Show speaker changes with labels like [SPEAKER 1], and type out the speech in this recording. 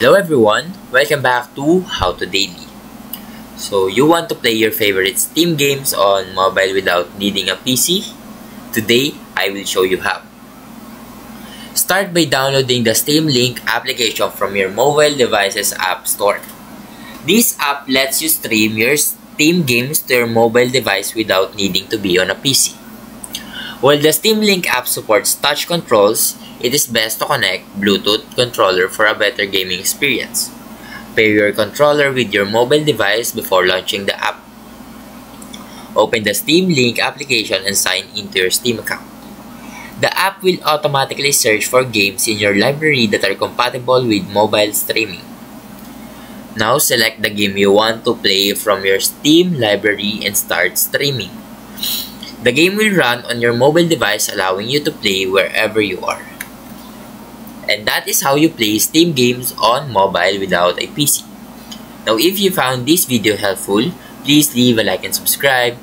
[SPEAKER 1] Hello everyone, welcome back to How to Daily. So you want to play your favorite Steam games on mobile without needing a PC? Today, I will show you how. Start by downloading the Steam Link application from your mobile device's app store. This app lets you stream your Steam games to your mobile device without needing to be on a PC. While the Steam Link app supports touch controls, it is best to connect Bluetooth controller for a better gaming experience. Pair your controller with your mobile device before launching the app. Open the Steam Link application and sign into your Steam account. The app will automatically search for games in your library that are compatible with mobile streaming. Now select the game you want to play from your Steam library and start streaming. The game will run on your mobile device, allowing you to play wherever you are. And that is how you play Steam games on mobile without a PC. Now if you found this video helpful, please leave a like and subscribe.